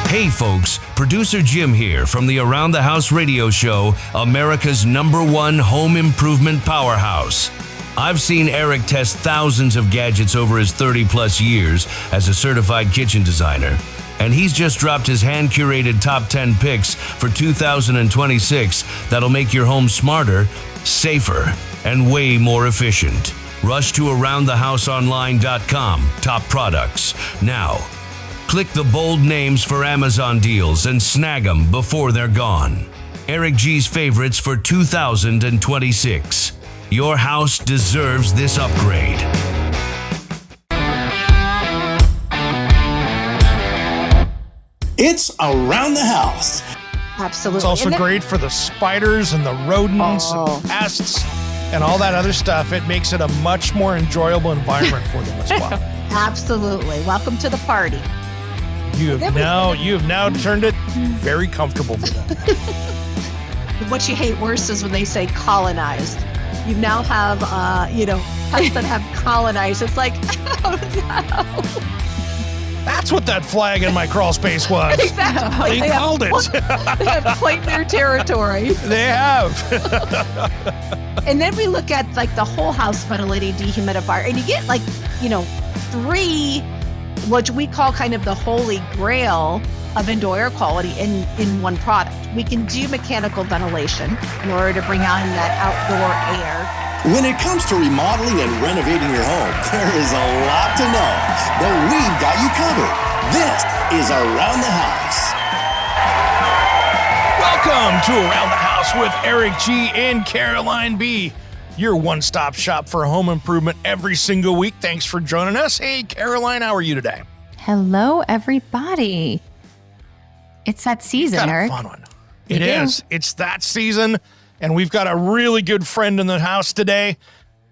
Hey folks, producer Jim here from the Around the House radio show, America's #1 home improvement powerhouse. I've seen Eric test thousands of gadgets over his 30 plus years as a certified kitchen designer. And he's just dropped his hand-curated top 10 picks for 2026 that'll make your home smarter, safer, and way more efficient. Rush to AroundTheHouseOnline.com, top products, now. Click the bold names for Amazon deals and snag them before they're gone. Eric G's favorites for 2026. Your house deserves this upgrade. It's Around the House. Absolutely. It's also great for the spiders and the rodents and pests and all that other stuff. It makes it a much more enjoyable environment for them as well. Absolutely. Welcome to the party. You have now turned it very comfortable for them. What you hate worse is when they say colonized. You now have, pets that have colonized. It's like, oh no. That's what that flag in my crawl space was. Exactly. They called it. They have claimed their territory. They have. And then we look at like the whole house Humidity dehumidifier, and you get like, 3, what we call kind of the holy grail of indoor air quality in one product. We can do mechanical ventilation in order to bring on that outdoor air. When it comes to remodeling and renovating your home, there is a lot to know, but we've got you covered. This is Around the House. Welcome to Around the House with Eric G. and Caroline B., your one-stop shop for home improvement every single week. Thanks for joining us. Hey, Caroline, how are you today? Hello, everybody. It's that season, Eric. It's a fun one. It is. It's that season, and we've got a really good friend in the house today,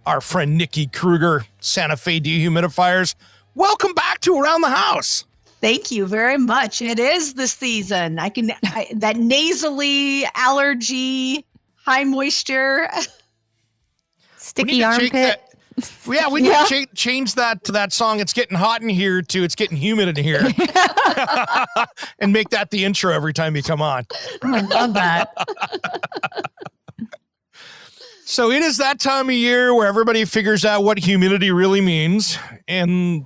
our friend Nikki Krueger, Santa Fe Dehumidifiers. Welcome back to Around the House. Thank you very much. It is the season. That nasally allergy, high moisture. Sticky armpit. We need to change that to that song, It's Getting Hot in Here, to It's Getting Humid in Here. And make that the intro every time you come on. I love that. So it is that time of year where everybody figures out what humidity really means and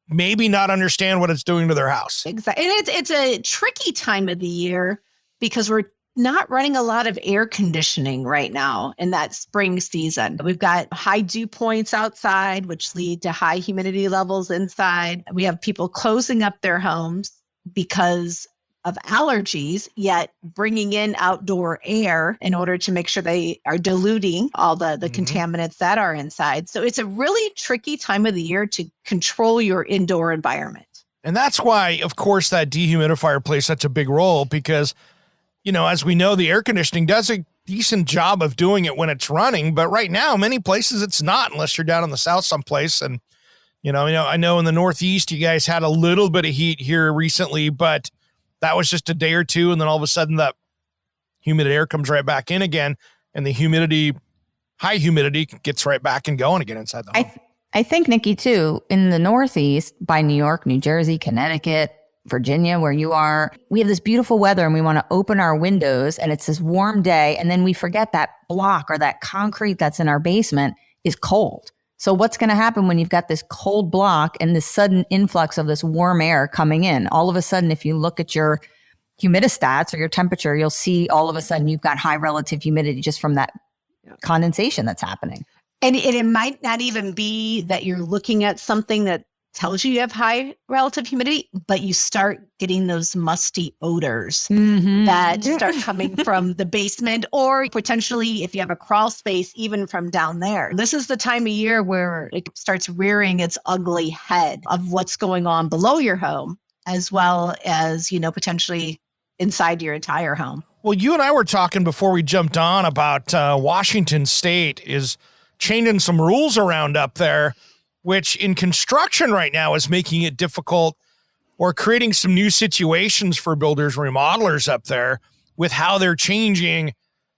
maybe not understand what it's doing to their house. Exactly. And it's a tricky time of the year because we're not running a lot of air conditioning right now in that spring season. We've got high dew points outside, which lead to high humidity levels inside. We have people closing up their homes because of allergies, yet bringing in outdoor air in order to make sure they are diluting all the contaminants that are inside. So it's a really tricky time of the year to control your indoor environment. And that's why, of course, that dehumidifier plays such a big role because as we know, the air conditioning does a decent job of doing it when it's running, but right now, many places it's not unless you're down in the south someplace. And, I know in the Northeast, you guys had a little bit of heat here recently, but that was just a day or two. And then all of a sudden that humid air comes right back in again. And the high humidity gets right back and going again inside the home. I think, Nikki, too, in the Northeast, by New York, New Jersey, Connecticut, Virginia, where you are, we have this beautiful weather and we want to open our windows and it's this warm day. And then we forget that block or that concrete that's in our basement is cold. So what's going to happen when you've got this cold block and this sudden influx of this warm air coming in? All of a sudden, if you look at your humidistats or your temperature, you'll see all of a sudden you've got high relative humidity just from that condensation that's happening. And it might not even be that you're looking at something that tells you have high relative humidity, but you start getting those musty odors that start coming from the basement or potentially if you have a crawl space, even from down there. This is the time of year where it starts rearing its ugly head of what's going on below your home, as well as, potentially inside your entire home. Well, you and I were talking before we jumped on about Washington State is changing some rules around up there, which in construction right now is making it difficult or creating some new situations for builders, remodelers up there with how they're changing,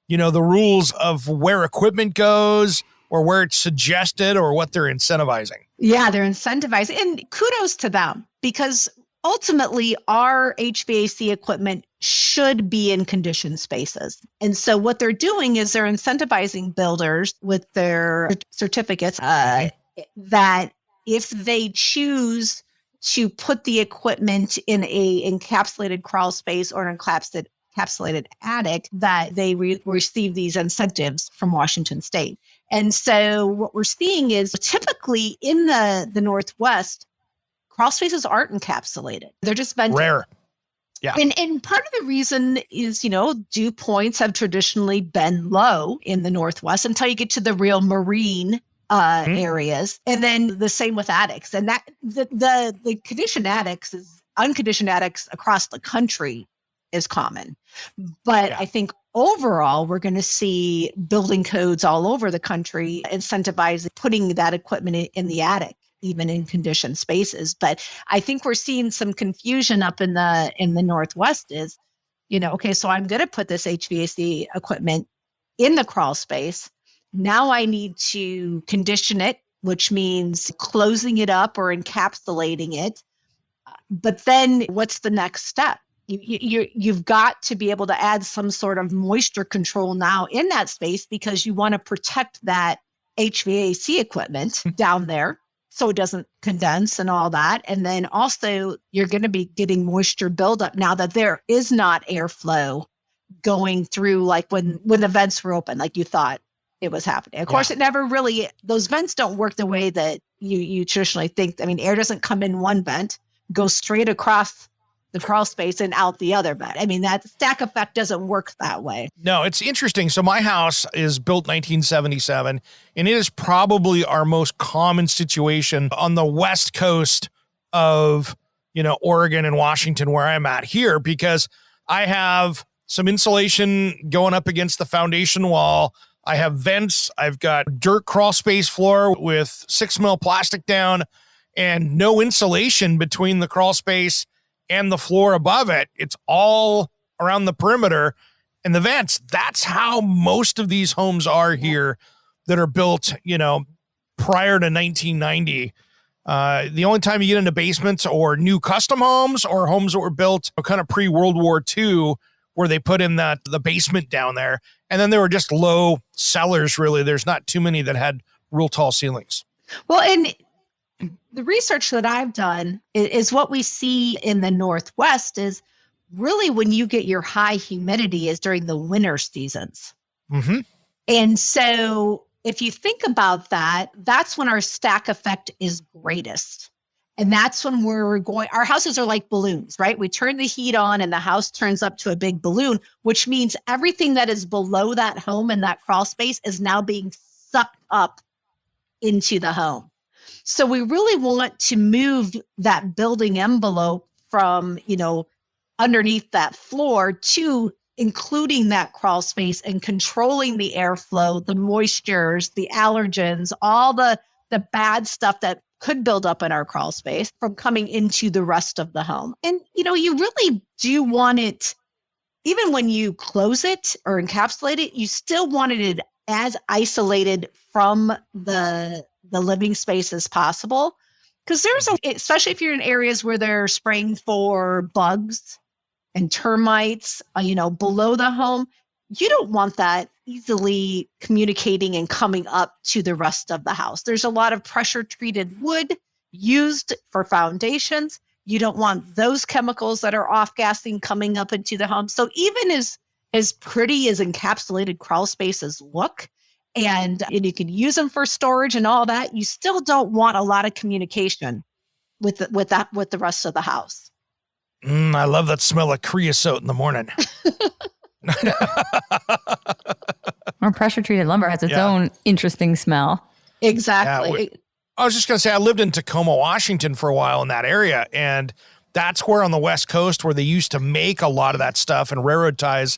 the rules of where equipment goes or where it's suggested or what they're incentivizing. Yeah, they're incentivizing. And kudos to them because ultimately, our HVAC equipment should be in conditioned spaces. And so what they're doing is they're incentivizing builders with their certificates that if they choose to put the equipment in a encapsulated crawl space or an encapsulated attic, that they receive these incentives from Washington State. And so what we're seeing is typically in the Northwest, crawl spaces aren't encapsulated. They're just vented. Rare. Yeah. And part of the reason is, dew points have traditionally been low in the Northwest until you get to the real marine areas. And then the same with attics. And that the conditioned attics is unconditioned attics across the country is common. But I think overall, we're going to see building codes all over the country incentivize putting that equipment in the attic, even in conditioned spaces. But I think we're seeing some confusion up in the Northwest is, okay, so I'm going to put this HVAC equipment in the crawl space. Now I need to condition it, which means closing it up or encapsulating it. But then what's the next step? You've got to be able to add some sort of moisture control now in that space because you want to protect that HVAC equipment down there so it doesn't condense and all that. And then also you're going to be getting moisture buildup now that there is not airflow going through like when the vents were open, like you thought it was happening. Of course, it never really, those vents don't work the way that you traditionally think. I mean, air doesn't come in one vent, go straight across the crawl space and out the other vent. I mean, that stack effect doesn't work that way. No, it's interesting. So my house is built 1977, and it is probably our most common situation on the West Coast of, Oregon and Washington, where I'm at here, because I have some insulation going up against the foundation wall. I have vents. I've got dirt crawl space floor with 6 mil plastic down and no insulation between the crawl space and the floor above it. It's all around the perimeter and the vents. That's how most of these homes are here that are built, prior to 1990. The only time you get into basements or new custom homes or homes that were built kind of pre-World War II, where they put in the basement down there. And then there were just low cellars, really. There's not too many that had real tall ceilings. Well, and the research that I've done is what we see in the Northwest is really when you get your high humidity is during the winter seasons. Mm-hmm. And so if you think about that, that's when our stack effect is greatest. And that's when our houses are like balloons, right? We turn the heat on and the house turns up to a big balloon, which means everything that is below that home and that crawl space is now being sucked up into the home. So we really want to move that building envelope from, underneath that floor to including that crawl space and controlling the airflow, the moistures, the allergens, all the bad stuff that could build up in our crawl space from coming into the rest of the home. And, you really do want it, even when you close it or encapsulate it, you still wanted it as isolated from the living space as possible. Because especially if you're in areas where they're spraying for bugs and termites, below the home, you don't want that easily communicating and coming up to the rest of the house. There's a lot of pressure treated wood used for foundations. You don't want those chemicals that are off-gassing coming up into the home. So even as pretty as encapsulated crawl spaces look, and you can use them for storage and all that, you still don't want a lot of communication with the rest of the house. I love that smell of creosote in the morning. Or pressure-treated lumber has its own interesting smell. Exactly. I was just going to say, I lived in Tacoma, Washington for a while in that area, and that's where on the West Coast where they used to make a lot of that stuff and railroad ties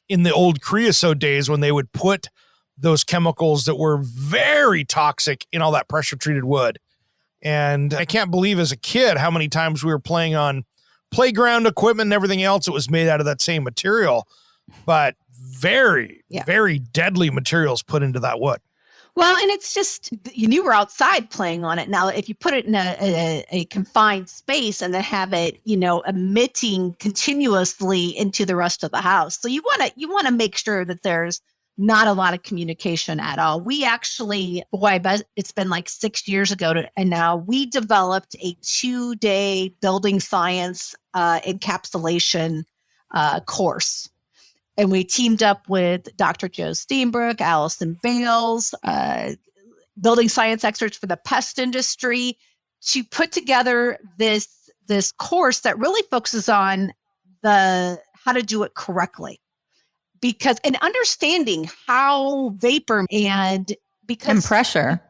in the old creosote days when they would put those chemicals that were very toxic in all that pressure-treated wood. And I can't believe as a kid how many times we were playing on playground equipment and everything else that was made out of that same material. But very, very deadly materials put into that wood. Well, and it's just, you were outside playing on it. Now, if you put it in a confined space and then have it, emitting continuously into the rest of the house. So you want to make sure that there's not a lot of communication at all. We actually, I bet it's been like 6 years ago and now we developed a 2-day building science encapsulation course. And we teamed up with Dr. Joe Steenbrook, Allison Bales, building science experts for the pest industry to put together this course that really focuses on how to do it correctly. And understanding how vapor and pressure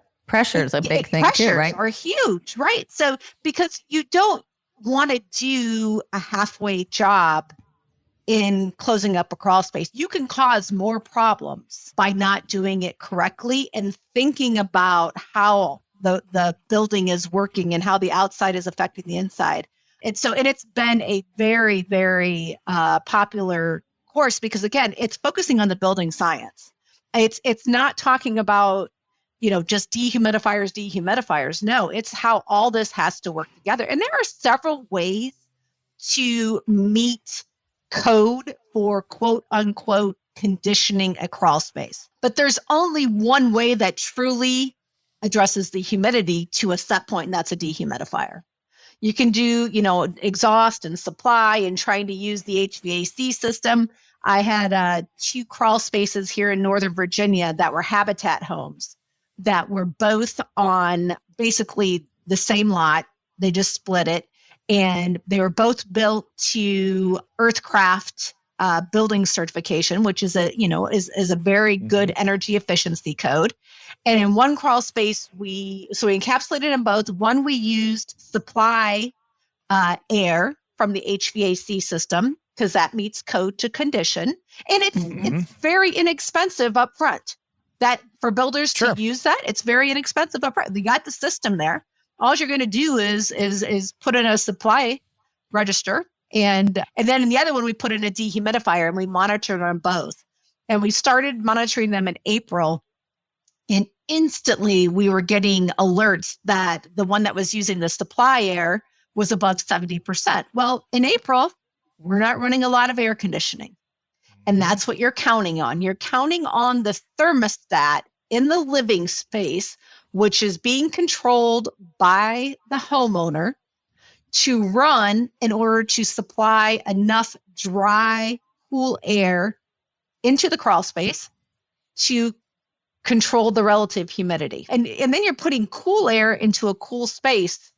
is a big thing too, right? Are huge, right? So because you don't want to do a halfway job in closing up a crawl space. You can cause more problems by not doing it correctly and thinking about how the building is working and how the outside is affecting the inside. And it's been a very, very popular course because, again, it's focusing on the building science. It's not talking about, just dehumidifiers. No, it's how all this has to work together. And there are several ways to meet code for quote unquote conditioning a crawl space. But there's only one way that truly addresses the humidity to a set point, and that's a dehumidifier. You can do, exhaust and supply and trying to use the HVAC system. I had 2 crawl spaces here in Northern Virginia that were habitat homes that were both on basically the same lot. They just split it. And they were both built to Earthcraft building certification, which is is a very good energy efficiency code. And in one crawl space, we encapsulated them both. One, we used supply air from the HVAC system because that meets code to condition, and it's very inexpensive up front. That for builders to use that, it's very inexpensive up front. You got the system there. All you're going to do is put in a supply register. And then in the other one, we put in a dehumidifier and we monitored them both. And we started monitoring them in April. And instantly we were getting alerts that the one that was using the supply air was above 70%. Well, in April, we're not running a lot of air conditioning. And that's what you're counting on. You're counting on the thermostat in the living space, which is being controlled by the homeowner to run in order to supply enough dry, cool air into the crawl space to control the relative humidity. And then you're putting cool air into a cool space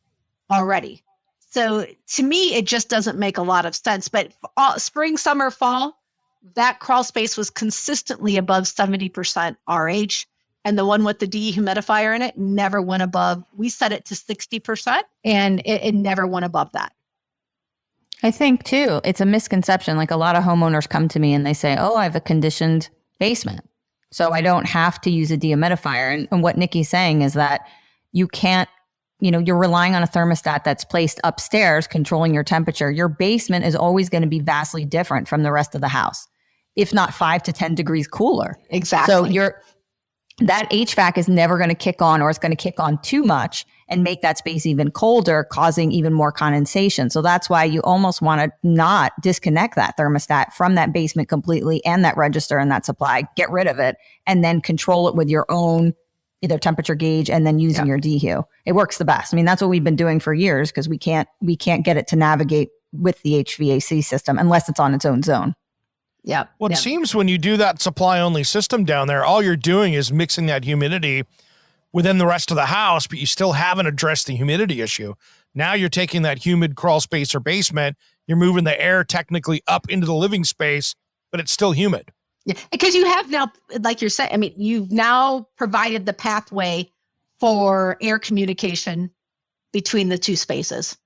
already. So to me, it just doesn't make a lot of sense. But spring, summer, fall, that crawl space was consistently above 70% RH. And the one with the dehumidifier in it never went above. We set it to 60% and it never went above that. I think too, it's a misconception. Like a lot of homeowners come to me and they say, oh, I have a conditioned basement, so I don't have to use a dehumidifier. And what Nikki's saying is that you can't, you're relying on a thermostat that's placed upstairs controlling your temperature. Your basement is always going to be vastly different from the rest of the house, if not 5 to 10 degrees cooler. Exactly. So that HVAC is never going to kick on, or it's going to kick on too much and make that space even colder, causing even more condensation. So that's why you almost want to not disconnect that thermostat from that basement completely and that register and that supply, get rid of it, and then control it with your own either temperature gauge and then using your dehu. It works the best. I mean, that's what we've been doing for years because we can't get it to navigate with the HVAC system unless it's on its own zone. Yeah. Well, it seems when you do that supply only system down there, all you're doing is mixing that humidity within the rest of the house, but you still haven't addressed the humidity issue. Now you're taking that humid crawl space or basement, you're moving the air technically up into the living space, but it's still humid. Yeah, because you have now, like you're saying, I mean, you've now provided the pathway for air communication between the two spaces.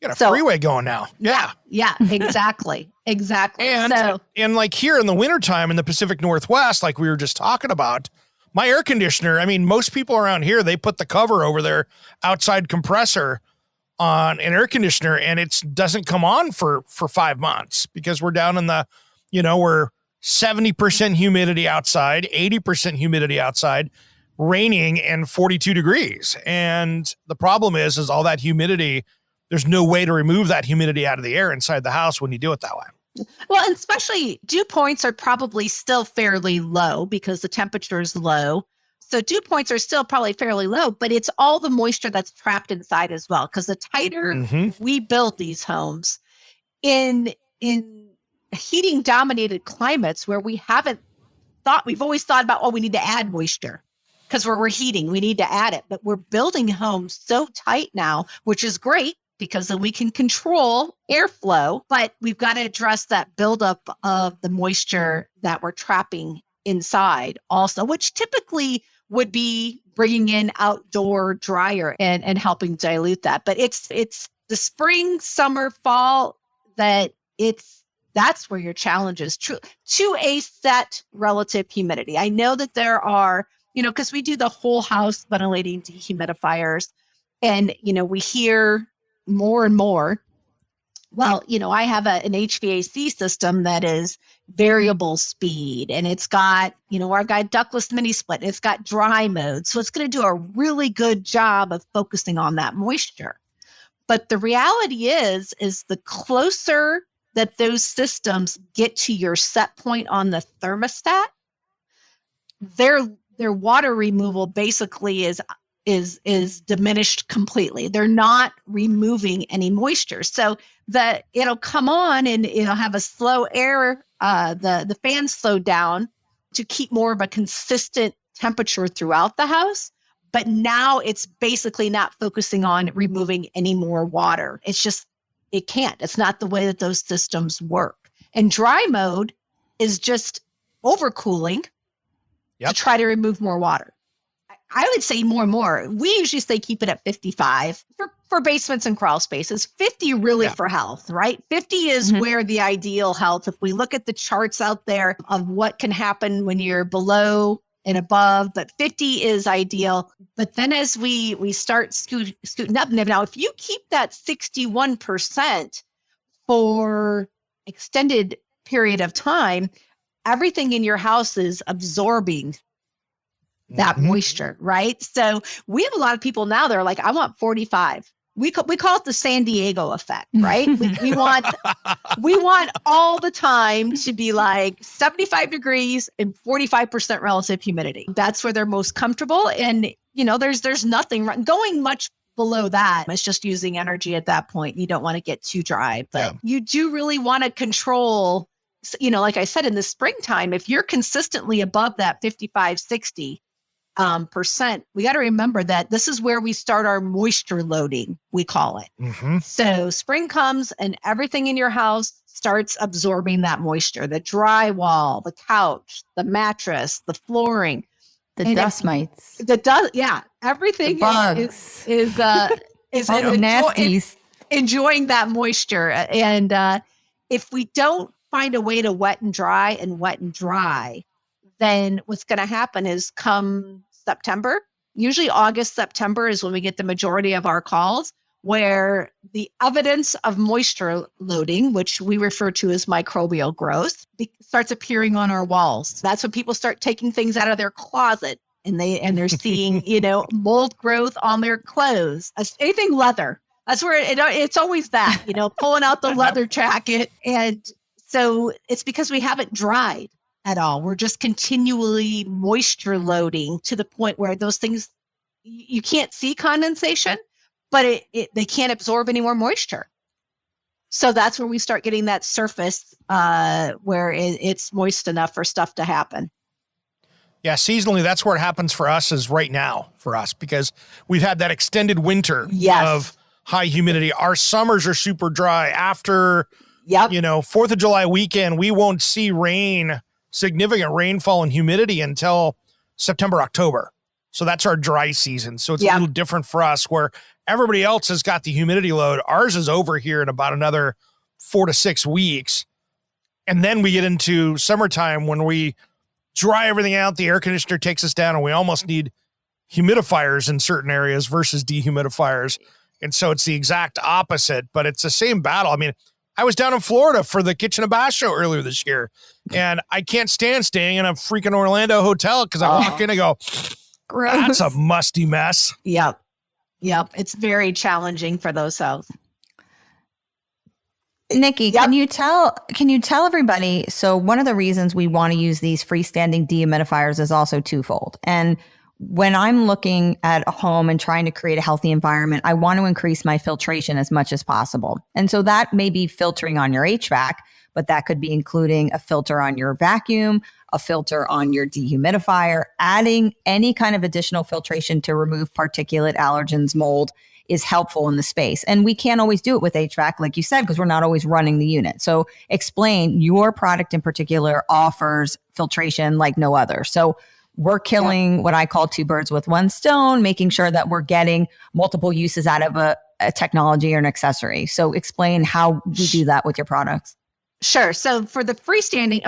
You got a freeway going now. Yeah. Yeah, exactly. Exactly. And like here in the wintertime in the Pacific Northwest, like we were just talking about, my air conditioner, I mean, most people around here, they put the cover over their outside compressor on an air conditioner and it doesn't come on for 5 months because we're down in the, we're 70% humidity outside, 80% humidity outside. raining and 42 degrees. And the problem is all that humidity, there's no way to remove that humidity out of the air inside the house when you do it that way. Well, and especially dew points are probably still fairly low because the temperature is low. So dew points are still probably fairly low, but it's all the moisture that's trapped inside as well. Because the tighter we build these homes in heating dominated climates where we've always thought about, we need to add moisture because we're heating, we need to add it. But we're building homes so tight now, which is great because then we can control airflow, but we've got to address that buildup of the moisture that we're trapping inside also, which typically would be bringing in outdoor dryer and helping dilute that. But it's the spring, summer, fall that's where your challenge is to a set relative humidity. I know that there are, because we do the whole house ventilating dehumidifiers and, we hear more and more, well, I have an HVAC system that is variable speed and it's got, I've got ductless mini split and it's got dry mode. So it's going to do a really good job of focusing on that moisture. But the reality is the closer that those systems get to your set point on the thermostat, their water removal basically is diminished completely. They're not removing any moisture. So it'll come on and it'll have a slow air, the fan slowed down to keep more of a consistent temperature throughout the house. But now it's basically not focusing on removing any more water. It can't. It's not the way that those systems work. And dry mode is just overcooling to try to remove more water. I would say more and more. We usually say keep it at 55 for basements and crawl spaces, 50 really for health, right? 50 is where the ideal health, if we look at the charts out there of what can happen when you're below and above, but 50 is ideal. But then as we start scooting up, now if you keep that 61% for extended period of time, everything in your house is absorbing that moisture, right? So we have a lot of people now that are like, I want 45. We call it the San Diego effect, right? we want all the time to be like 75 degrees and 45% relative humidity. That's where they're most comfortable. And, there's nothing going much below that. It's just using energy at that point. You don't want to get too dry, but you do really want to control, like I said, in the springtime, if you're consistently above that 55, 60, percent, we got to remember that this is where we start our moisture loading, we call it. So spring comes and everything in your house starts absorbing that moisture, the drywall, the couch, the mattress, the flooring, the dust mites, everything the bugs is nasties enjoying that moisture. And if we don't find a way to wet and dry, then what's going to happen is come September, usually August, September is when we get the majority of our calls, where the evidence of moisture loading, which we refer to as microbial growth, starts appearing on our walls. That's when people start taking things out of their closet and they're seeing, mold growth on their clothes, anything leather. That's where it's always that, pulling out the leather jacket. And so it's because we haven't dried at all. We're just continually moisture loading to the point where those things, you can't see condensation, but they can't absorb any more moisture. So that's where we start getting that surface where it's moist enough for stuff to happen. Yeah, seasonally, that's where it happens for us is right now for us because we've had that extended winter of high humidity. Our summers are super dry. After, 4th of July weekend, we won't see significant rainfall and humidity until September, October. So that's our dry season. So it's a little different for us where everybody else has got the humidity load. Ours is over here in about another 4 to 6 weeks. And then we get into summertime when we dry everything out. The air conditioner takes us down and we almost need humidifiers in certain areas versus dehumidifiers. And so it's the exact opposite, but it's the same battle. I mean, I was down in Florida for the Kitchen and Bath show earlier this year, and I can't stand staying in a freaking Orlando hotel because I walk in and go, Gross. That's a musty mess. Yep. It's very challenging for those cells. Nikki, Yep. can you tell everybody, so one of the reasons we want to use these freestanding dehumidifiers is also twofold. And when I'm looking at a home and trying to create a healthy environment, I want to increase my filtration as much as possible. And so that may be filtering on your HVAC, but that could be including a filter on your vacuum, a filter on your dehumidifier, adding any kind of additional filtration to remove particulate, allergens, mold is helpful in the space. And we can't always do it with HVAC, like you said, because we're not always running the unit. So explain, your product in particular offers filtration like no other. So we're killing what I call two birds with one stone, making sure that we're getting multiple uses out of a technology or an accessory. So explain how we do that with your products. Sure. So for the freestanding,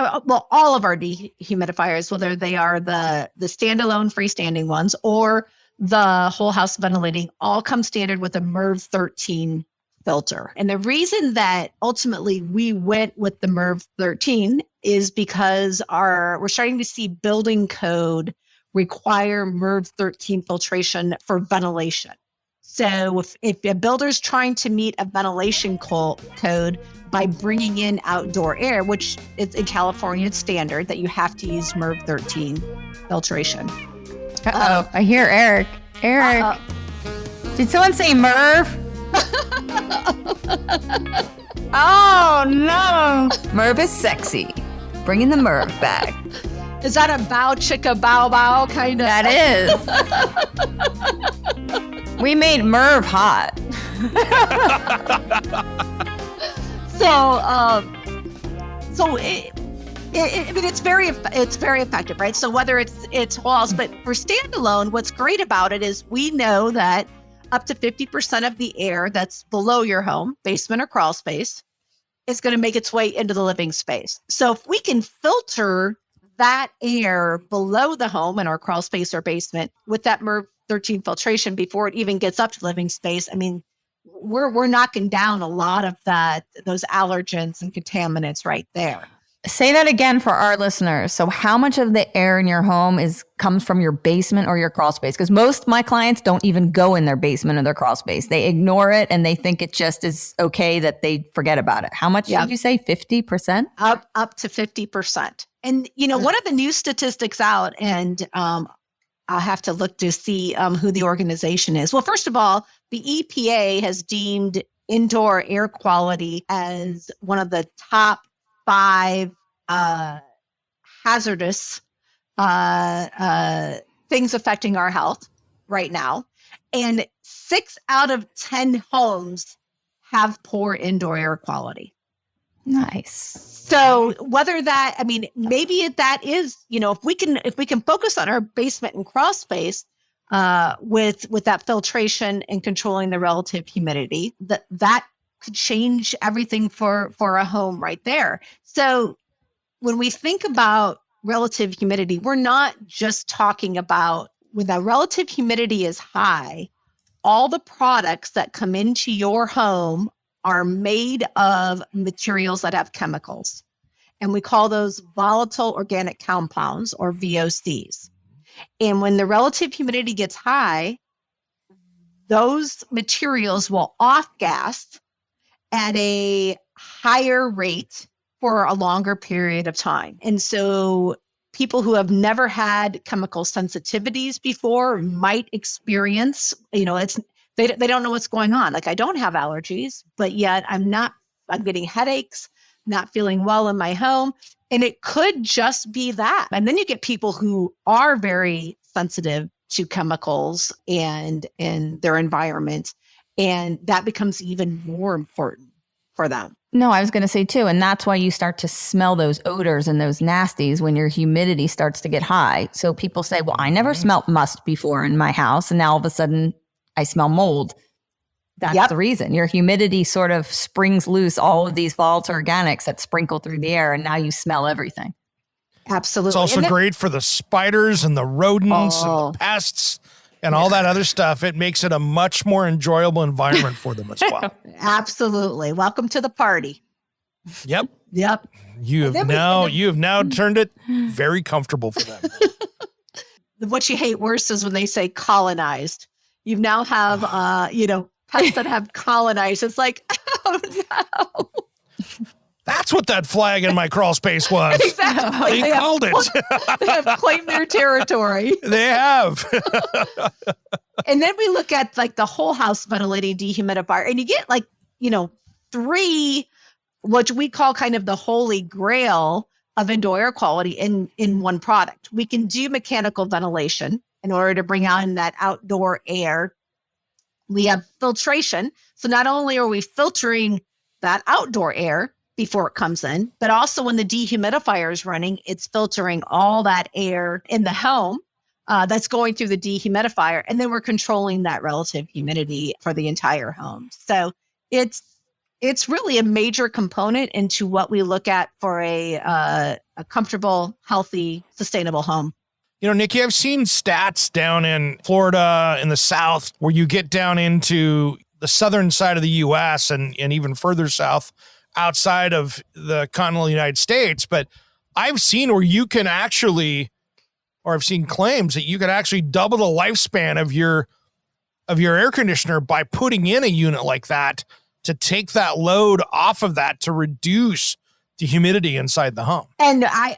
all of our dehumidifiers, whether they are the standalone freestanding ones or the whole house ventilating, all come standard with a MERV 13 filter. And the reason that ultimately we went with the MERV 13 is because we're starting to see building code require MERV 13 filtration for ventilation. So if a builder's trying to meet a ventilation code by bringing in outdoor air, which is in California, it's standard that you have to use MERV 13 filtration. Uh-oh, I hear Eric. Eric, did someone say Merv? Oh, no. Merv is sexy. Bringing the Merv back. Is that a bow chicka bow bow kind of? That is. We made Merv hot. It's very effective, right? So whether it's walls, but for standalone, what's great about it is we know that up to 50% of the air that's below your home, basement or crawl space, is going to make its way into the living space. So if we can filter that air below the home in our crawl space or basement with that MERV 13 filtration before it even gets up to living space, I mean, we're knocking down a lot of those allergens and contaminants right there. Say that again for our listeners. So how much of the air in your home comes from your basement or your crawl space? Because most of my clients don't even go in their basement or their crawl space. They ignore it and they think it just is okay that they forget about it. How much did you say? 50%? Up to 50%. And, one of the new statistics out, and I'll have to look to see who the organization is. Well, first of all, the EPA has deemed indoor air quality as one of the top 5 hazardous things affecting our health right now. And 6 out of 10 homes have poor indoor air quality. Nice. So whether that, maybe that is, if we can focus on our basement and crawl space with that filtration and controlling the relative humidity, that could change everything for a home right there. So when we think about relative humidity, we're not just talking about when the relative humidity is high, all the products that come into your home are made of materials that have chemicals. And we call those volatile organic compounds, or VOCs. And when the relative humidity gets high, those materials will off-gas at a higher rate for a longer period of time. And so people who have never had chemical sensitivities before might experience, they don't know what's going on. Like, I don't have allergies, but yet I'm getting headaches, not feeling well in my home. And it could just be that. And then you get people who are very sensitive to chemicals and their environment. And that becomes even more important for them. No, I was going to say too. And that's why you start to smell those odors and those nasties when your humidity starts to get high. So people say, well, I never smelt must before in my house. And now all of a sudden I smell mold. That's the reason. Your humidity sort of springs loose all of these volatile organics that sprinkle through the air. And now you smell everything. Absolutely. It's also great for the spiders and the rodents and the pests and all that other stuff. It makes it a much more enjoyable environment for them as well. Absolutely. Welcome to the party. Yep. Yep. You have now turned it very comfortable for them. what you hate worse is when they say colonized. You now have, pets that have colonized. It's like, oh no. That's what that flag in my crawl space was. Exactly. They called it. They have claimed their territory. They have. And then we look at like the whole house ventilating dehumidifier, and you get like, 3, what we call kind of the holy grail of indoor air quality in one product. We can do mechanical ventilation in order to bring on that outdoor air. We have filtration. So not only are we filtering that outdoor air before it comes in, but also when the dehumidifier is running, it's filtering all that air in the home that's going through the dehumidifier. And then we're controlling that relative humidity for the entire home. So it's really a major component into what we look at for a comfortable, healthy, sustainable home. Nikki, I've seen stats down in Florida, in the South, where you get down into the southern side of the U.S. and even further south outside of the continental United States. But I've seen where you can actually, or I've seen claims that you can actually double the lifespan of your air conditioner by putting in a unit like that to take that load off of that to reduce the humidity inside the home. And I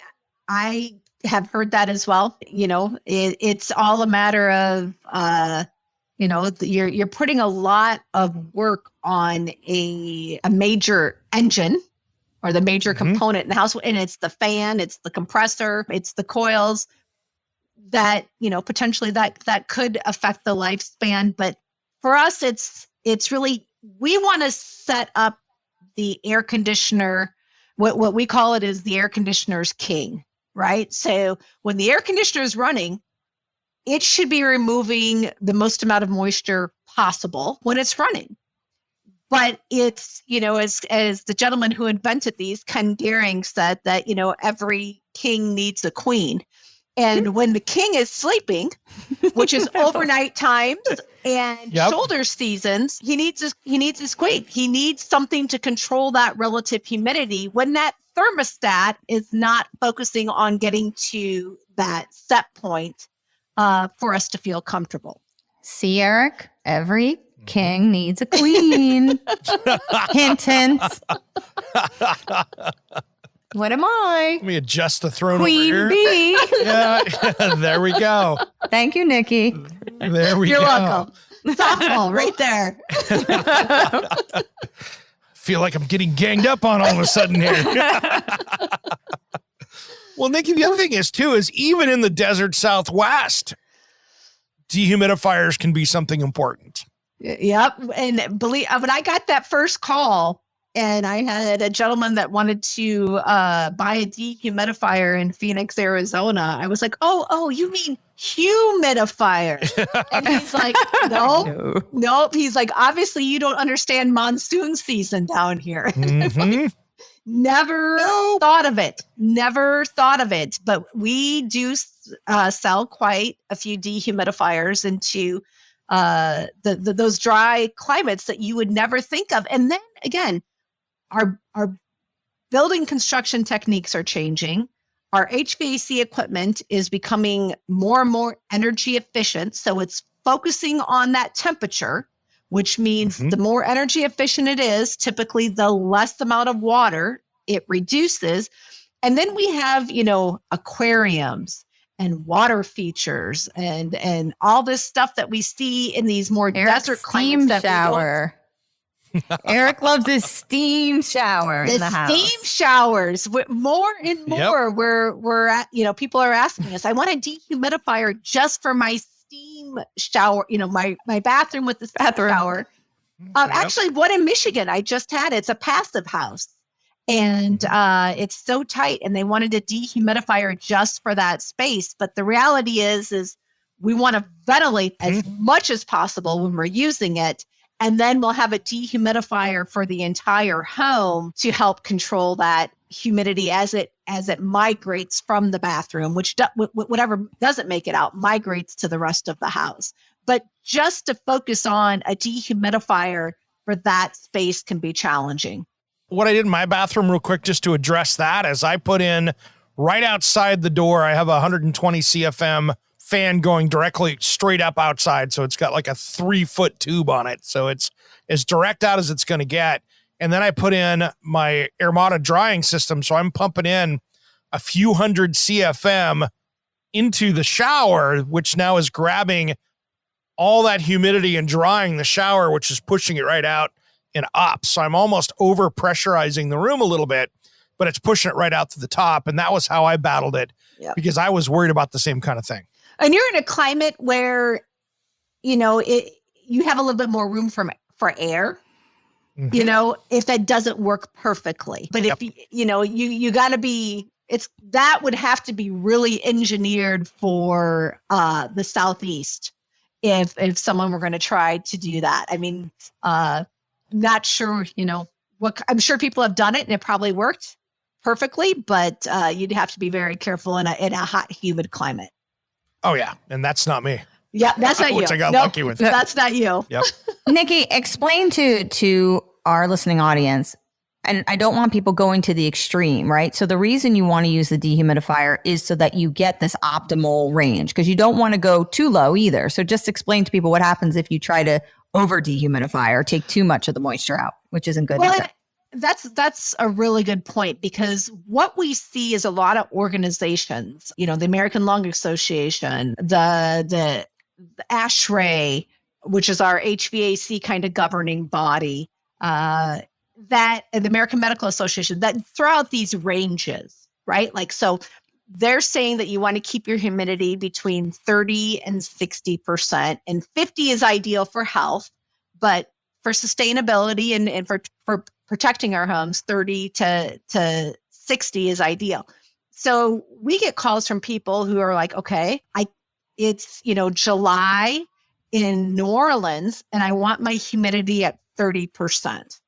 have heard that as well. It's all a matter of, you're putting a lot of work on a major engine or the major component in the house. And it's the fan, it's the compressor, it's the coils that, potentially that could affect the lifespan. But for us, it's really, we want to set up the air conditioner. What we call it is the air conditioner's king, right? So when the air conditioner is running, it should be removing the most amount of moisture possible when it's running. But it's, as the gentleman who invented these, Ken Gehring, said that, every king needs a queen. And when the king is sleeping, which is overnight times and shoulder seasons, he needs his queen. He needs something to control that relative humidity when that thermostat is not focusing on getting to that set point for us to feel comfortable. See, Eric, every king needs a queen. Hint, hint. What am I? Let me adjust the throne Queen over here. bee. Yeah, there we go. Thank you, Nikki. There we You're go. welcome. Softball right there. Feel like I'm getting ganged up on all of a sudden here. Well, Nikki, the other thing is even in the desert Southwest, dehumidifiers can be something important. Yep. And when I got that first call, and I had a gentleman that wanted to buy a dehumidifier in Phoenix, Arizona. I was like, oh, you mean humidifier? And he's like, nope. He's like, obviously you don't understand monsoon season down here. Mm-hmm. Never thought of it. But we do sell quite a few dehumidifiers into those dry climates that you would never think of. And then again, our building construction techniques are changing. Our HVAC equipment is becoming more and more energy efficient. So it's focusing on that temperature, which means the more energy efficient it is, typically the less amount of water it reduces. And then we have, aquariums and water features and all this stuff that we see in these more desert climates. Steam shower. Eric loves his steam shower in the house. Steam showers, more and more. We're at, people are asking us, I want a dehumidifier just for my steam shower, my bathroom with the steam shower. Actually, one in Michigan, I just had, it's a passive house. And it's so tight, and they wanted a dehumidifier just for that space. But the reality is we want to ventilate as much as possible when we're using it. And then we'll have a dehumidifier for the entire home to help control that humidity as it migrates from the bathroom, which whatever doesn't make it out migrates to the rest of the house. But just to focus on a dehumidifier for that space can be challenging. What I did in my bathroom real quick, just to address that, is I put in right outside the door, I have a 120 CFM fan going directly straight up outside. So it's got like a 3-foot tube on it. So it's as direct out as it's going to get. And then I put in my Armada drying system. So I'm pumping in a few hundred CFM into the shower, which now is grabbing all that humidity and drying the shower, which is pushing it right out and up. So I'm almost over pressurizing the room a little bit, but it's pushing it right out to the top. And that was how I battled it because I was worried about the same kind of thing. And you're in a climate where, you have a little bit more room for air, if that doesn't work perfectly. But if, you got to be, that would have to be really engineered for the Southeast if someone were going to try to do that. I mean, not sure, I'm sure people have done it and it probably worked perfectly, but you'd have to be very careful in a hot, humid climate. Oh, yeah. And that's not me. Yeah, that's not you. Which I got lucky with. That's not you. Yep. Nikki, explain to our listening audience, and I don't want people going to the extreme, right? So the reason you want to use the dehumidifier is so that you get this optimal range, because you don't want to go too low either. So just explain to people what happens if you try to over dehumidify or take too much of the moisture out, which isn't good either. That's a really good point, because what we see is a lot of organizations, the American Lung Association, the ASHRAE, which is our HVAC kind of governing body, and the American Medical Association, that throw out these ranges, right? Like, so they're saying that you want to keep your humidity between 30 and 60%, and 50 is ideal for health, but for sustainability and for protecting our homes, 30 to 60 is ideal. So we get calls from people who are like, okay, it's July in New Orleans and I want my humidity at 30%,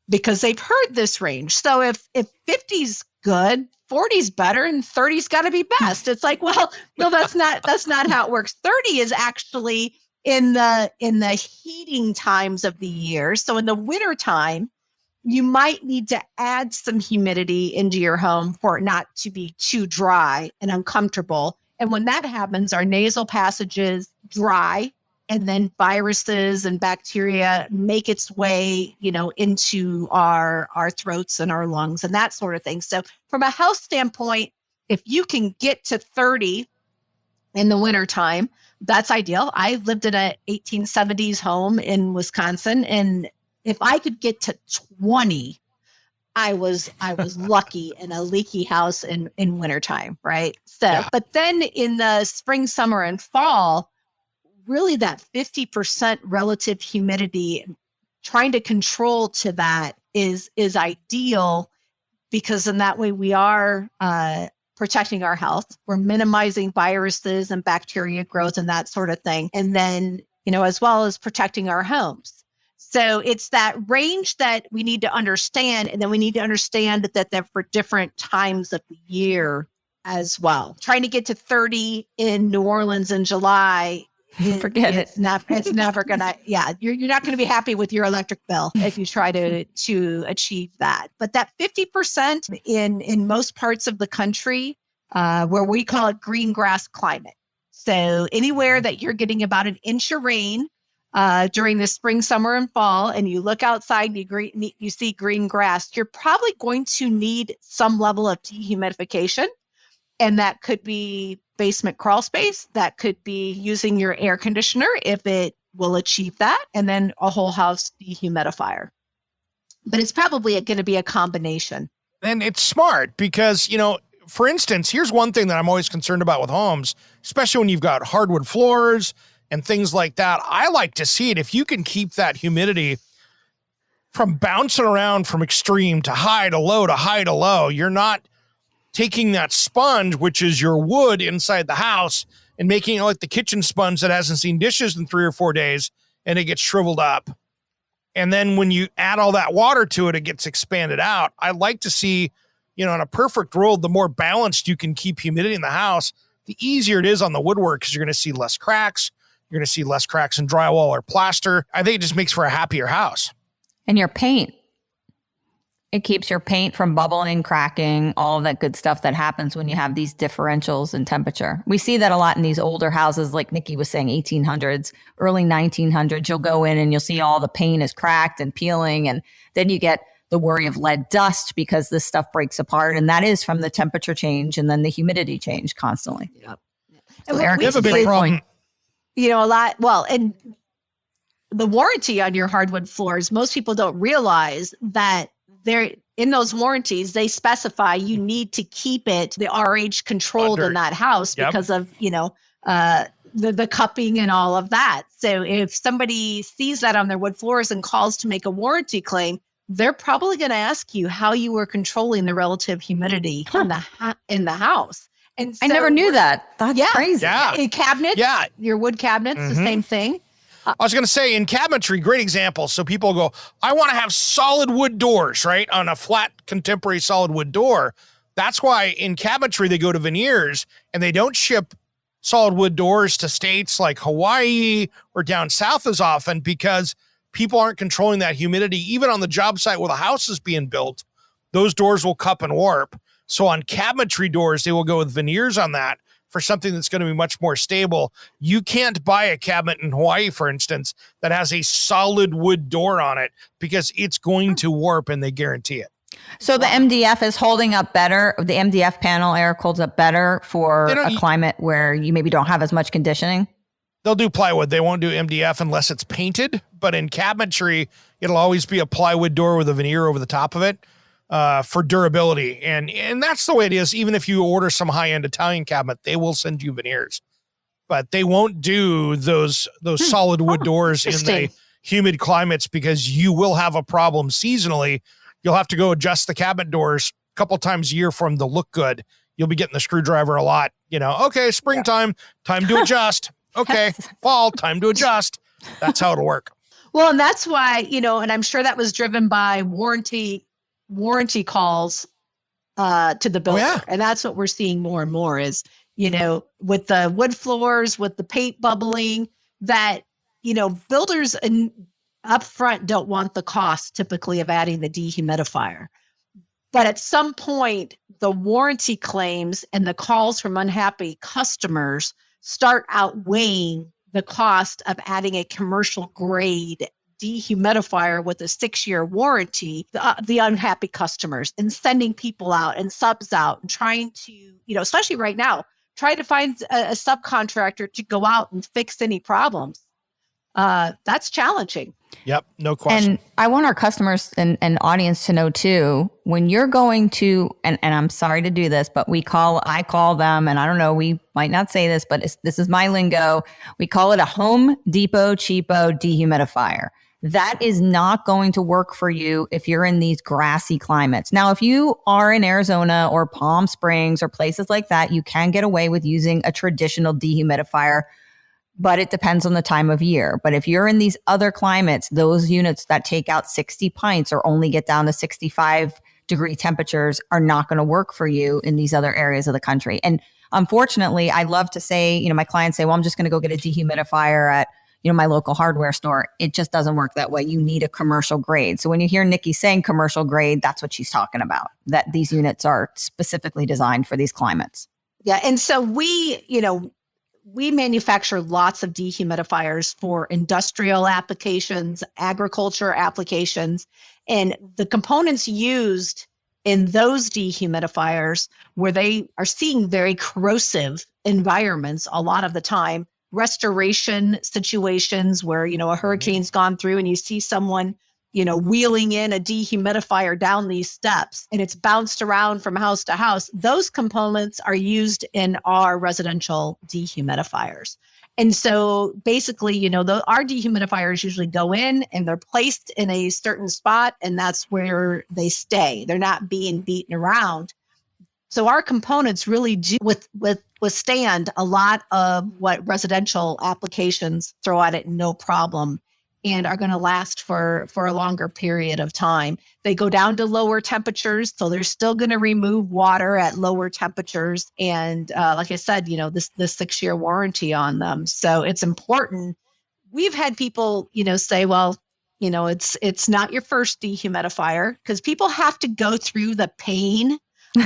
because they've heard this range. So if 50's good, 40's better, and 30's got to be best. It's like, well, no, that's not how it works. 30 is actually in the heating times of the year. So in the winter time, you might need to add some humidity into your home for it not to be too dry and uncomfortable. And when that happens, our nasal passages dry, and then viruses and bacteria make its way, into our throats and our lungs and that sort of thing. So from a health standpoint, if you can get to 30 in the wintertime, that's ideal. I lived in a 1870s home in Wisconsin, and if I could get to 20, I was lucky in a leaky house in wintertime, right? So, yeah. But then in the spring, summer, and fall, really that 50% relative humidity, trying to control to that is ideal, because in that way we are protecting our health. We're minimizing viruses and bacteria growth and that sort of thing. And then, as well as protecting our homes. So it's that range that we need to understand. And then we need to understand that they're for different times of the year as well. Trying to get to 30 in New Orleans in July, forget it. It's never gonna. Yeah, you're not going to be happy with your electric bill if you try to achieve that. But that 50% in most parts of the country, where we call it green grass climate. So anywhere that you're getting about an inch of rain during the spring, summer, and fall, and you look outside and you see green grass, you're probably going to need some level of dehumidification, and that could be basement crawl space. That could be using your air conditioner if it will achieve that, and then a whole house dehumidifier. But it's probably going to be a combination. And it's smart because, for instance, here's one thing that I'm always concerned about with homes, especially when you've got hardwood floors and things like that. I like to see it if you can keep that humidity from bouncing around from extreme to high to low to high to low. You're not taking that sponge, which is your wood inside the house, and making it like the kitchen sponge that hasn't seen dishes in 3 or 4 days, and it gets shriveled up. And then when you add all that water to it, it gets expanded out. I like to see, in a perfect world, the more balanced you can keep humidity in the house, the easier it is on the woodwork, because you're going to see less cracks. You're going to see less cracks in drywall or plaster. I think it just makes for a happier house. And your paint. It keeps your paint from bubbling, cracking, all of that good stuff that happens when you have these differentials in temperature. We see that a lot in these older houses, like Nikki was saying, 1800s, early 1900s. You'll go in and you'll see all the paint is cracked and peeling. And then you get the worry of lead dust because this stuff breaks apart. And that is from the temperature change and then the humidity change constantly. Yep. So And Eric, We have a big problem. a lot. Well, and the warranty on your hardwood floors, most people don't realize that they're in those warranties, they specify you need to keep it the RH controlled in that house because of, the cupping and all of that. So if somebody sees that on their wood floors and calls to make a warranty claim, they're probably going to ask you how you were controlling the relative humidity in the house. And so I never knew that. That's crazy. Yeah. In cabinets, your wood cabinets, the same thing. I was going to say in cabinetry, great example. So people go, I want to have solid wood doors, right? On a flat contemporary solid wood door. That's why in cabinetry, they go to veneers and they don't ship solid wood doors to states like Hawaii or down south as often because people aren't controlling that humidity. Even on the job site where the house is being built, those doors will cup and warp. So on cabinetry doors, they will go with veneers on that for something that's going to be much more stable. You can't buy a cabinet in Hawaii, for instance, that has a solid wood door on it because it's going to warp and they guarantee it. So the MDF is holding up better. The MDF panel, Eric, holds up better for a climate where you maybe don't have as much conditioning. They'll do plywood. They won't do MDF unless it's painted. But in cabinetry, it'll always be a plywood door with a veneer over the top of it. For durability. And that's the way it is. Even if you order some high-end Italian cabinet, they will send you veneers, but they won't do those solid wood doors in the humid climates because you will have a problem seasonally. You'll have to go adjust the cabinet doors a couple times a year for them to look good. You'll be getting the screwdriver a lot, okay, springtime, time to adjust. Okay, fall, time to adjust. That's how it'll work. Well, and that's why, and I'm sure that was driven by warranty calls to the builder. Oh, yeah. And that's what we're seeing more and more is, with the wood floors, with the paint bubbling, that, builders up front don't want the cost typically of adding the dehumidifier. But at some point, the warranty claims and the calls from unhappy customers start outweighing the cost of adding a commercial grade dehumidifier with a 6-year warranty, the unhappy customers, and sending people out and subs out and trying to, especially right now, try to find a subcontractor to go out and fix any problems. That's challenging. Yep, no question. And I want our customers and audience to know too, when you're going to, and I'm sorry to do this, but I call them, and I don't know, we might not say this, but this is my lingo. We call it a Home Depot cheapo dehumidifier. That is not going to work for you if you're in these grassy climates. Now, if you are in Arizona or Palm Springs or places like that, you can get away with using a traditional dehumidifier, but it depends on the time of year. But if you're in these other climates, those units that take out 60 pints or only get down to 65-degree temperatures are not going to work for you in these other areas of the country. And unfortunately, I love to say, my clients say, well, I'm just going to go get a dehumidifier at my local hardware store. It just doesn't work that way. You need a commercial grade. So when you hear Nikki saying commercial grade, that's what she's talking about, that these units are specifically designed for these climates. Yeah. And so we manufacture lots of dehumidifiers for industrial applications, agriculture applications, and the components used in those dehumidifiers where they are seeing very corrosive environments a lot of the time, restoration situations where, a hurricane's gone through and you see someone, wheeling in a dehumidifier down these steps and it's bounced around from house to house. Those components are used in our residential dehumidifiers. And so basically, our dehumidifiers usually go in and they're placed in a certain spot and that's where they stay. They're not being beaten around. So our components really do withstand a lot of what residential applications throw at it, no problem, and are going to last for a longer period of time. They go down to lower temperatures, so they're still going to remove water at lower temperatures. And like I said, this 6-year warranty on them. So it's important. We've had people, say, well, It's not your first dehumidifier, because people have to go through the pain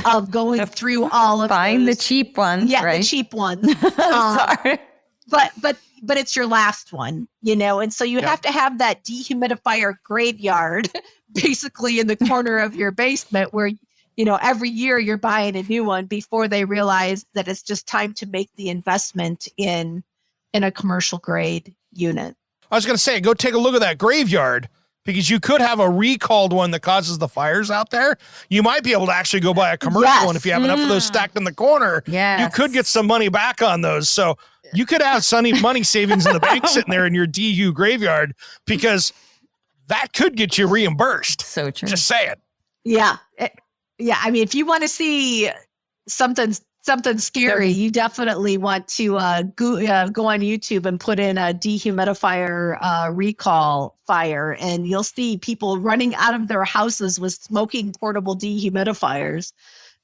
of going through all of buying those. the cheap ones, Yeah, right? the cheap ones. Sorry. But it's your last one, and so you have to have that dehumidifier graveyard basically in the corner of your basement where every year you're buying a new one before they realize that it's just time to make the investment in a commercial grade unit. I was going to say, go take a look at that graveyard, because you could have a recalled one that causes the fires out there. You might be able to actually go buy a commercial one if you have enough of those stacked in the corner. Yes. You could get some money back on those. So you could have money savings in the bank sitting there in your DU graveyard, because that could get you reimbursed. So true. Just say it. Yeah. Yeah. I mean, if you want to see something scary, you definitely want to go on YouTube and put in a dehumidifier recall fire, and you'll see people running out of their houses with smoking portable dehumidifiers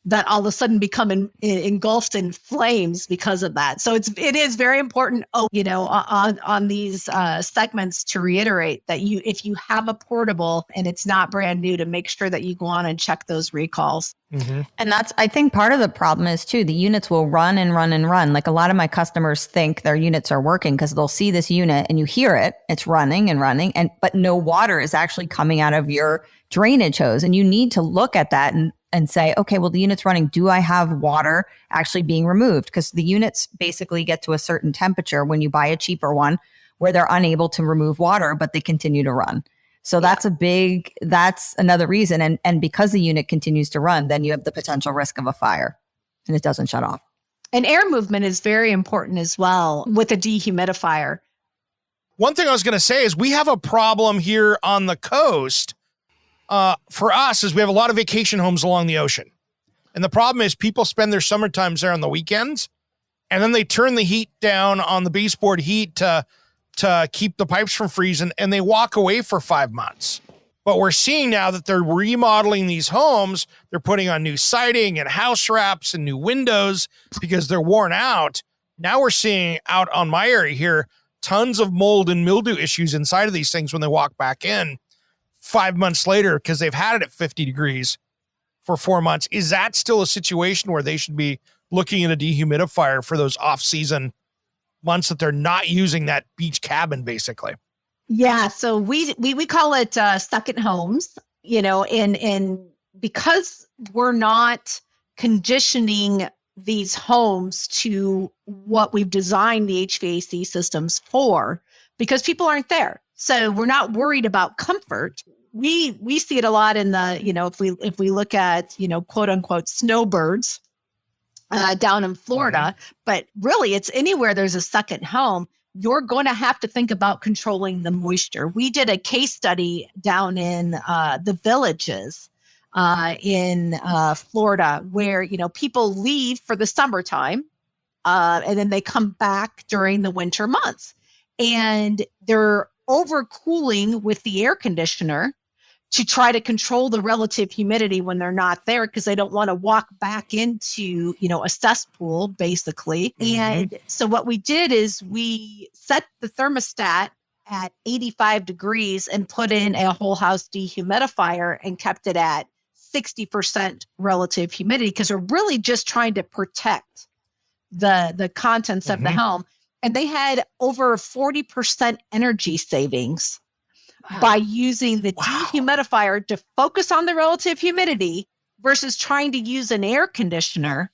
that all of a sudden become engulfed in flames because of that. So it is very important, on these segments, to reiterate that if you have a portable and it's not brand new, to make sure that you go on and check those recalls. Mm-hmm. And I think part of the problem is too, the units will run and run and run. Like, a lot of my customers think their units are working because they'll see this unit and you hear it, it's running and running, but no water is actually coming out of your drainage hose. And you need to look at that and say, okay, well, the unit's running. Do I have water actually being removed? Because the units basically get to a certain temperature when you buy a cheaper one where they're unable to remove water, but they continue to run. So that's another reason. And because the unit continues to run, then you have the potential risk of a fire and it doesn't shut off. And air movement is very important as well with a dehumidifier. One thing I was going to say is we have a problem here on the coast. For us, is we have a lot of vacation homes along the ocean. And the problem is people spend their summer times there on the weekends, and then they turn the heat down on the baseboard heat to keep the pipes from freezing, and they walk away for 5 months. But we're seeing now that they're remodeling these homes. They're putting on new siding and house wraps and new windows because they're worn out. Now we're seeing out on my area here tons of mold and mildew issues inside of these things when they walk back in 5 months later, because they've had it at 50 degrees for 4 months. Is that still a situation where they should be looking at a dehumidifier for those off-season months that they're not using that beach cabin, basically? Yeah. So we call it second homes, and because we're not conditioning these homes to what we've designed the HVAC systems for, because people aren't there. So we're not worried about comfort. We see it a lot in the, if we look at, quote unquote, snowbirds down in Florida, but really it's anywhere there's a second home, you're going to have to think about controlling the moisture. We did a case study down in the Villages in Florida where, people leave for the summertime and then they come back during the winter months, and they're overcooling with the air conditioner to try to control the relative humidity when they're not there, because they don't want to walk back into, a cesspool, basically. Mm-hmm. And so what we did is we set the thermostat at 85 degrees and put in a whole house dehumidifier and kept it at 60% relative humidity, because we're really just trying to protect the contents of the home. And they had over 40% energy savings by using the dehumidifier to focus on the relative humidity versus trying to use an air conditioner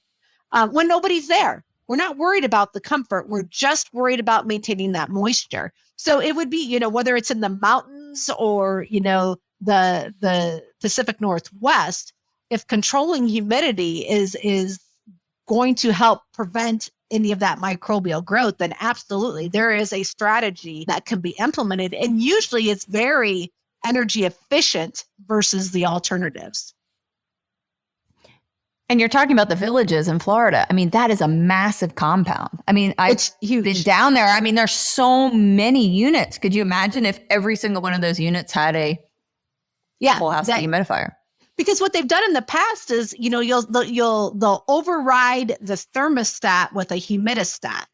when nobody's there. We're not worried about the comfort. We're just worried about maintaining that moisture. So it would be, whether it's in the mountains or, the Pacific Northwest, if controlling humidity is going to help prevent any of that microbial growth, then absolutely there is a strategy that can be implemented. And usually it's very energy efficient versus the alternatives. And you're talking about the Villages in Florida. I mean, that is a massive compound. I mean, I've been down there. I mean, there's so many units. Could you imagine if every single one of those units had a whole house dehumidifier? Because what they've done in the past is, they'll override the thermostat with a humidistat.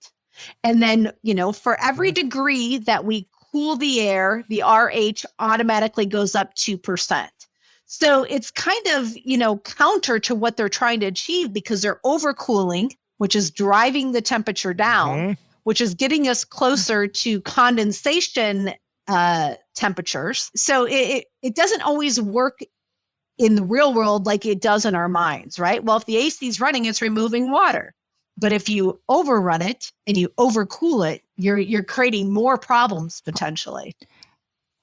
And then, for every degree that we cool the air, the RH automatically goes up 2%. So it's kind of, counter to what they're trying to achieve because they're overcooling, which is driving the temperature down, which is getting us closer to condensation temperatures. So it doesn't always work in the real world like it does in our minds, right? Well, if the AC is running, it's removing water. But if you overrun it and you overcool it, you're creating more problems potentially.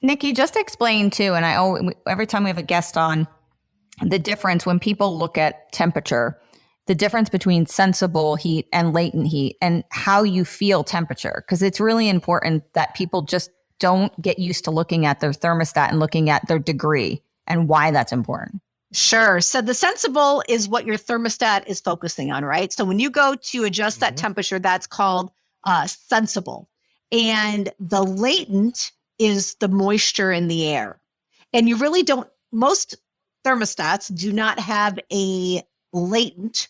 Nikki, just explain too, and every time we have a guest on, the difference when people look at temperature, the difference between sensible heat and latent heat and how you feel temperature. Because it's really important that people just don't get used to looking at their thermostat and looking at their degree and why that's important. Sure. So the sensible is what your thermostat is focusing on, right? So when you go to adjust that temperature, that's called sensible. And the latent is the moisture in the air. And you really don't, most thermostats do not have a latent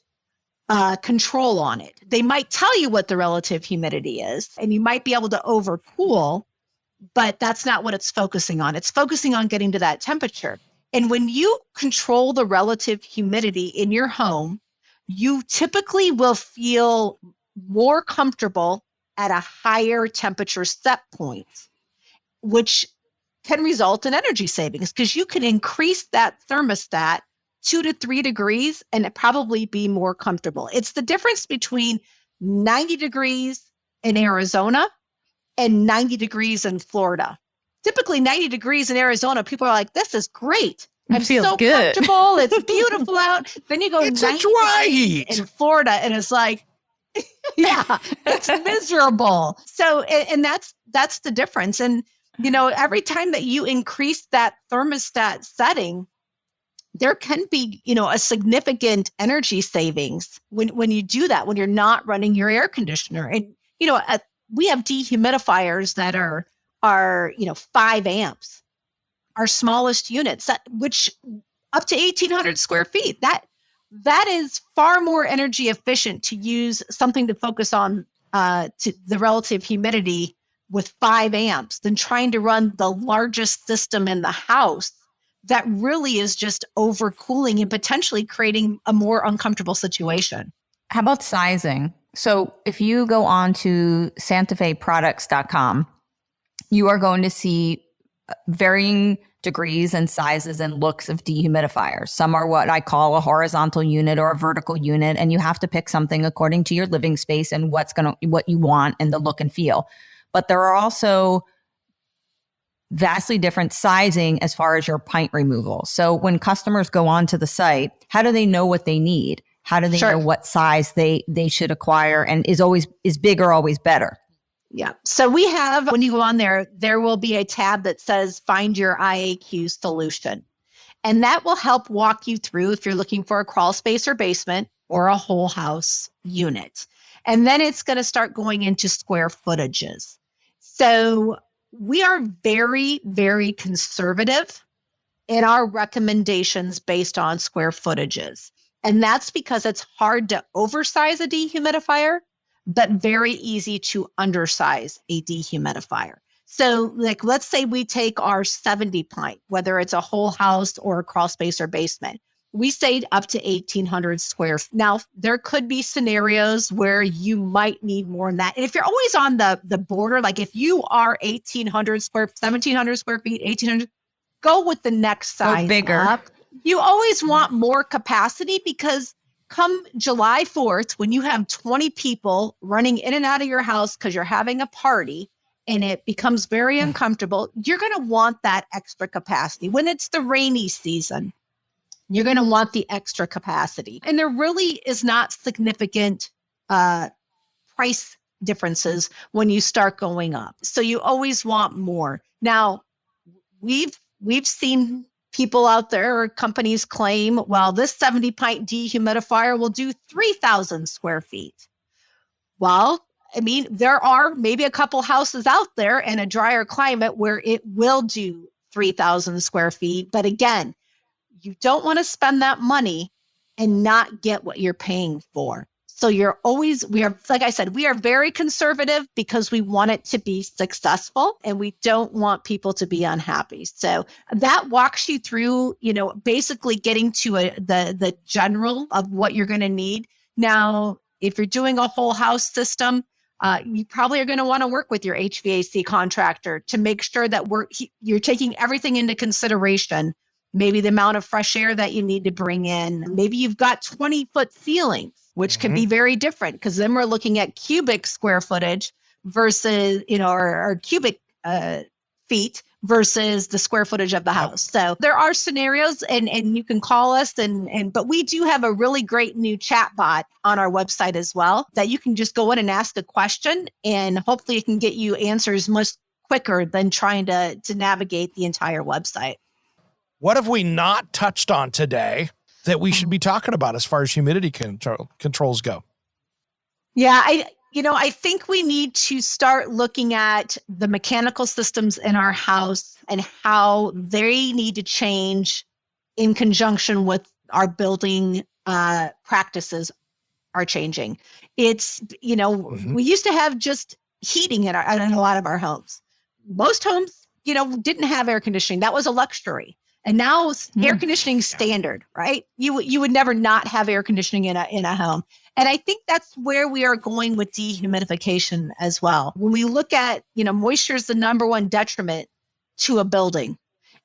control on it. They might tell you what the relative humidity is, and you might be able to overcool, but that's not what it's focusing on. It's focusing on getting to that temperature. And when you control the relative humidity in your home, you typically will feel more comfortable at a higher temperature set point, which can result in energy savings because you can increase that thermostat 2 to 3 degrees and it probably be more comfortable. It's the difference between 90 degrees in Arizona and 90 degrees in Florida. Typically 90 degrees in Arizona, people are like, this is great. I'm so good. Comfortable. It's beautiful out. Then you go it's a dry heat in Florida and it's like, yeah, it's miserable. So, and that's the difference. And, every time that you increase that thermostat setting, there can be, a significant energy savings when you do that, when you're not running your air conditioner. And, we have dehumidifiers that are 5 amps, our smallest units, which up to 1,800 square feet. That is far more energy efficient to use something to focus on to the relative humidity with 5 amps than trying to run the largest system in the house that really is just overcooling and potentially creating a more uncomfortable situation. How about sizing? So if you go on to santafeproducts.com, you are going to see varying degrees and sizes and looks of dehumidifiers. Some are what I call a horizontal unit or a vertical unit, and you have to pick something according to your living space and what you want and the look and feel. But there are also vastly different sizing as far as your pint removal. So when customers go onto the site, how do they know what they need? How do they know what size they should acquire? And is bigger always better? Yeah. So we have, when you go on there will be a tab that says find your IAQ solution. And that will help walk you through if you're looking for a crawl space or basement or a whole house unit. And then it's going to start going into square footages. So we are very, very conservative in our recommendations based on square footages. And that's because it's hard to oversize a dehumidifier, but very easy to undersize a dehumidifier. So let's say we take our 70 pint, whether it's a whole house or a crawl space or basement, we say up to 1,800 square. Now, there could be scenarios where you might need more than that. And if you're always on the border, like if you are 1,700 square feet, 1,800, go with the next size bigger. Up. You always want more capacity because come July 4th, when you have 20 people running in and out of your house because you're having a party and it becomes very uncomfortable, you're going to want that extra capacity. When it's the rainy season, you're going to want the extra capacity. And there really is not significant price differences when you start going up. So you always want more. Now, we've seen people out there or companies claim, well, this 70 pint dehumidifier will do 3,000 square feet. Well, I mean, there are maybe a couple houses out there in a drier climate where it will do 3,000 square feet. But again, you don't want to spend that money and not get what you're paying for. So we are, like I said, we are very conservative because we want it to be successful and we don't want people to be unhappy. So that walks you through, basically getting to the general of what you're going to need. Now, if you're doing a whole house system, you probably are going to want to work with your HVAC contractor to make sure that you're taking everything into consideration. Maybe the amount of fresh air that you need to bring in. Maybe you've got 20-foot ceilings, which can be very different because then we're looking at cubic square footage versus, or cubic feet versus the square footage of the house. So there are scenarios and you can call us but we do have a really great new chat bot on our website as well that you can just go in and ask a question and hopefully it can get you answers much quicker than trying to navigate the entire website. What have we not touched on today that we should be talking about as far as humidity controls go? Yeah, I think we need to start looking at the mechanical systems in our house and how they need to change in conjunction with our building practices are changing. It's, we used to have just heating in a lot of our homes. Most homes, didn't have air conditioning. That was a luxury. And now air conditioning standard, right? You would never not have air conditioning in a home. And I think that's where we are going with dehumidification as well. When we look at, moisture is the number one detriment to a building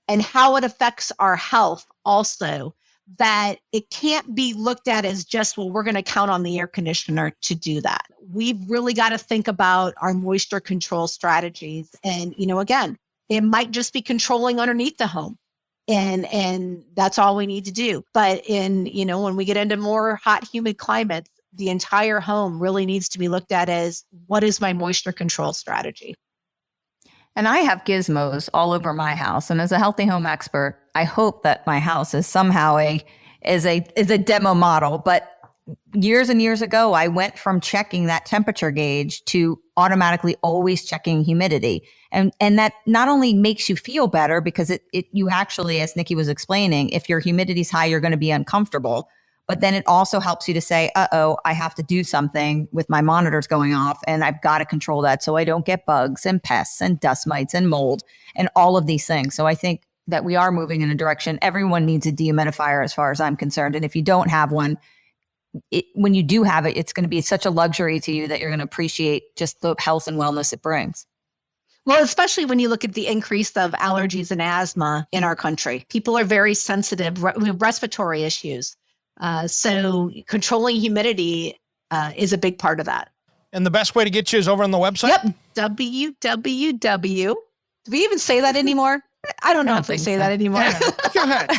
and how it affects our health also, that it can't be looked at as just, well, we're going to count on the air conditioner to do that. We've really got to think about our moisture control strategies. And, again, it might just be controlling underneath the home. And that's all we need to do. But when we get into more hot, humid climates, the entire home really needs to be looked at as, what is my moisture control strategy? And I have gizmos all over my house. And as a healthy home expert, I hope that my house is somehow is a demo model. But years and years ago, I went from checking that temperature gauge to automatically always checking humidity. And that not only makes you feel better because you actually, as Nikki was explaining, if your humidity is high, you're going to be uncomfortable. But then it also helps you to say, I have to do something with my monitors going off and I've got to control that so I don't get bugs and pests and dust mites and mold and all of these things. So I think that we are moving in a direction. Everyone needs a dehumidifier as far as I'm concerned. And if you don't have one, when you do have it, it's going to be such a luxury to you that you're going to appreciate just the health and wellness it brings. Well, especially when you look at the increase of allergies and asthma in our country. People are very sensitive with respiratory issues. So controlling humidity is a big part of that. And the best way to get you is over on the website? Yep. www. Do we even say that anymore? I don't know if they say that anymore. Yeah. Go ahead.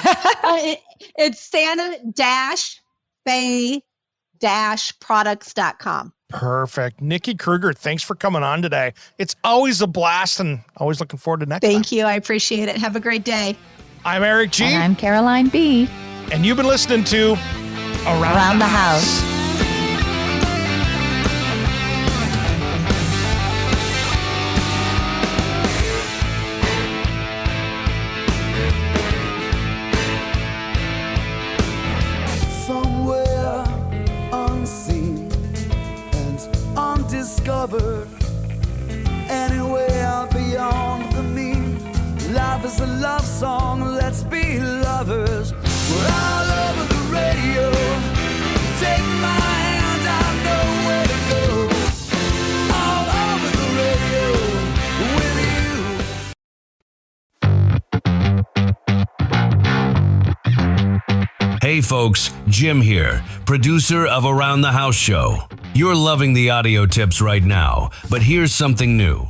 It's Santa-Bay-products.com. Perfect. Nikki Krueger, thanks for coming on today. It's always a blast and always looking forward to next time. Thank you. I appreciate it. Have a great day. I'm Eric G. And I'm Caroline B. And you've been listening to Around the House. Somewhere unseen and undiscovered, anywhere beyond the mean. Life is a love song, let's be lovers. We're all over the radio. Take my hand, I know where to go. All over the radio with you. Hey folks, Jim here, producer of Around the House Show. You're loving the audio tips right now, but here's something new.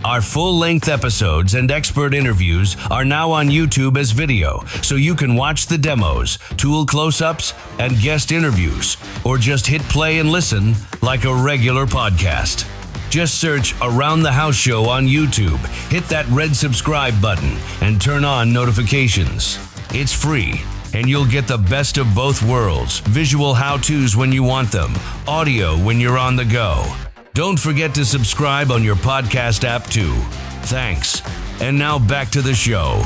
Our full-length episodes and expert interviews are now on YouTube as video, so you can watch the demos, tool close-ups, and guest interviews, or just hit play and listen like a regular podcast. Just search Around the House Show on YouTube, hit that red subscribe button, and turn on notifications. It's free, and you'll get the best of both worlds, visual how-tos when you want them, audio when you're on the go. Don't forget to subscribe on your podcast app too. Thanks. And now back to the show.